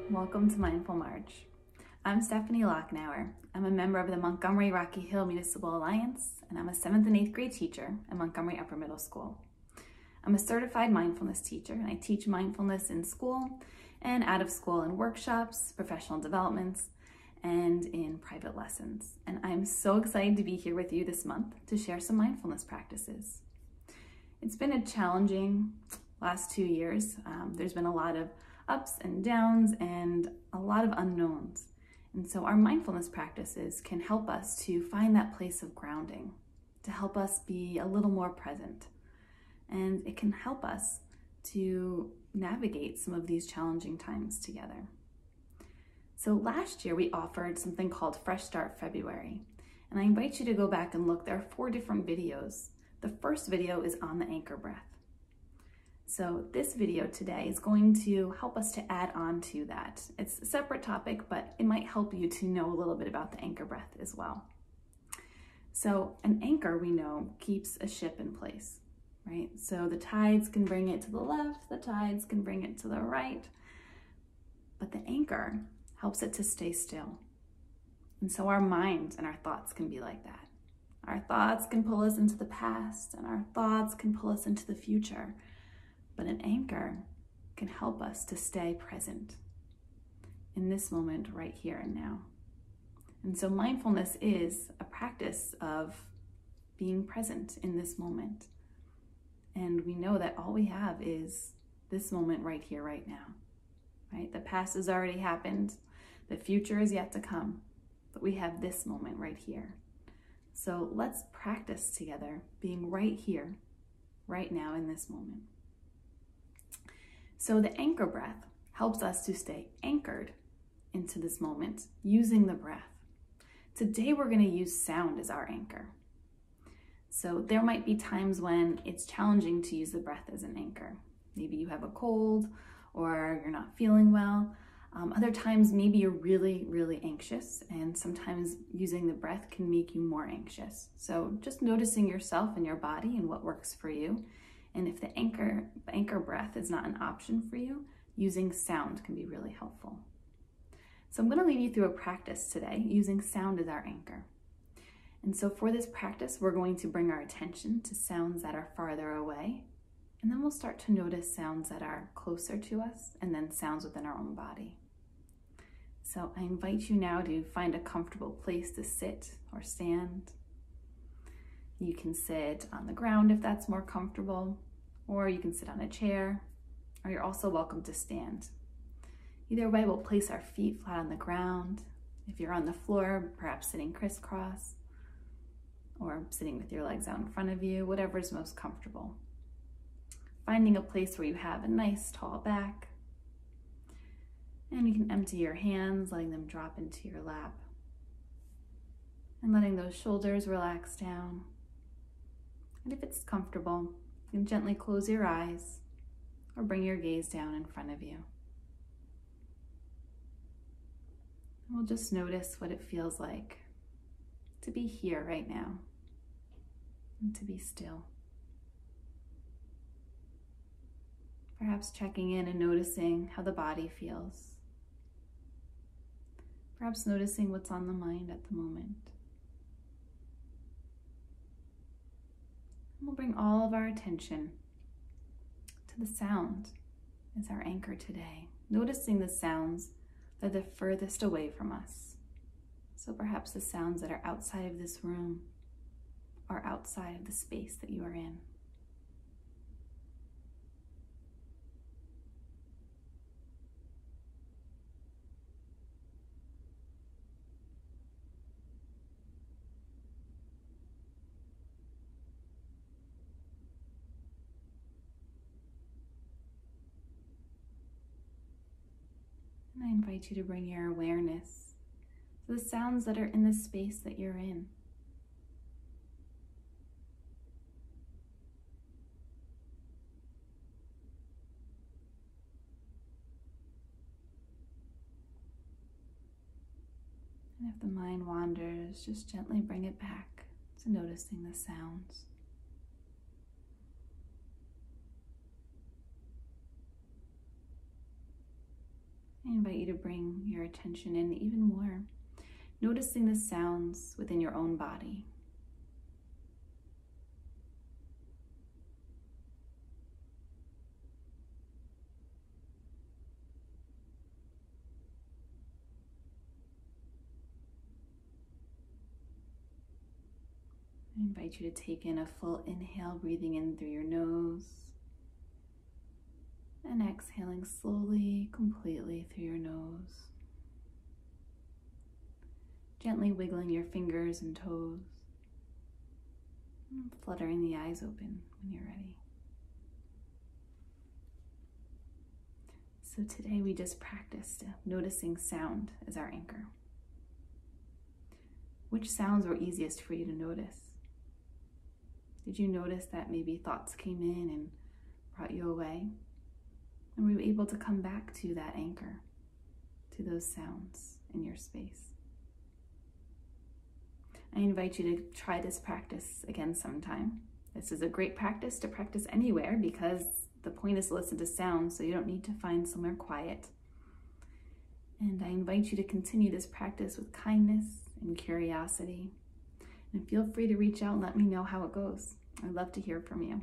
Welcome to Mindful March. I'm Stefanie Lachenauer. I'm a member of the Montgomery Rocky Hill Municipal Alliance, and I'm a 7th and 8th grade teacher at Montgomery Upper Middle School. I'm a certified mindfulness teacher, and I teach mindfulness in school and out of school in workshops, professional developments, and in private lessons. And I'm so excited to be here with you this month to share some mindfulness practices. It's been a challenging last 2 years. There's been a lot of ups and downs and a lot of unknowns. And so our mindfulness practices can help us to find that place of grounding, to help us be a little more present. And it can help us to navigate some of these challenging times together. So last year we offered something called Fresh Start February. And I invite you to go back and look. There are 4 different videos. The first video is on the anchor breath. So this video today is going to help us to add on to that. It's a separate topic, but it might help you to know a little bit about the anchor breath as well. So an anchor, we know, keeps a ship in place, right? So the tides can bring it to the left, the tides can bring it to the right, but the anchor helps it to stay still. And so our minds and our thoughts can be like that. Our thoughts can pull us into the past, and our thoughts can pull us into the future. But an anchor can help us to stay present in this moment right here and now. And so mindfulness is a practice of being present in this moment. And we know that all we have is this moment right here, right now, right? The past has already happened. The future is yet to come, but we have this moment right here. So let's practice together being right here, right now in this moment. So the anchor breath helps us to stay anchored into this moment using the breath. Today we're going to use sound as our anchor. So there might be times when it's challenging to use the breath as an anchor. Maybe you have a cold or you're not feeling well. Other times maybe you're really, really anxious, and sometimes using the breath can make you more anxious. So just noticing yourself and your body and what works for you. And if the anchor breath is not an option for you, using sound can be really helpful. So I'm going to lead you through a practice today using sound as our anchor. And so for this practice, we're going to bring our attention to sounds that are farther away, and then we'll start to notice sounds that are closer to us, and then sounds within our own body. So I invite you now to find a comfortable place to sit or stand. You can sit on the ground if that's more comfortable, or you can sit on a chair, or you're also welcome to stand. Either way, we'll place our feet flat on the ground. If you're on the floor, perhaps sitting crisscross, or sitting with your legs out in front of you, whatever is most comfortable. Finding a place where you have a nice tall back, and you can empty your hands, letting them drop into your lap, and letting those shoulders relax down. And if it's comfortable, you can gently close your eyes or bring your gaze down in front of you. And we'll just notice what it feels like to be here right now and to be still. Perhaps checking in and noticing how the body feels. Perhaps noticing what's on the mind at the moment. We'll bring all of our attention to the sound as our anchor today, noticing the sounds that are the furthest away from us. So perhaps the sounds that are outside of this room or outside of the space that you are in. And I invite you to bring your awareness to the sounds that are in the space that you're in. And if the mind wanders, just gently bring it back to noticing the sounds. I invite you to bring your attention in even more, noticing the sounds within your own body. I invite you to take in a full inhale, breathing in through your nose, and exhaling slowly, completely through your nose. Gently wiggling your fingers and toes, and fluttering the eyes open when you're ready. So today we just practiced noticing sound as our anchor. Which sounds were easiest for you to notice? Did you notice that maybe thoughts came in and brought you away? And were you able to come back to that anchor, to those sounds in your space? I invite you to try this practice again sometime. This is a great practice to practice anywhere because the point is to listen to sound, so you don't need to find somewhere quiet. And I invite you to continue this practice with kindness and curiosity. And feel free to reach out and let me know how it goes. I'd love to hear from you.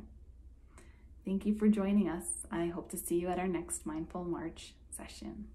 Thank you for joining us. I hope to see you at our next Mindful March session.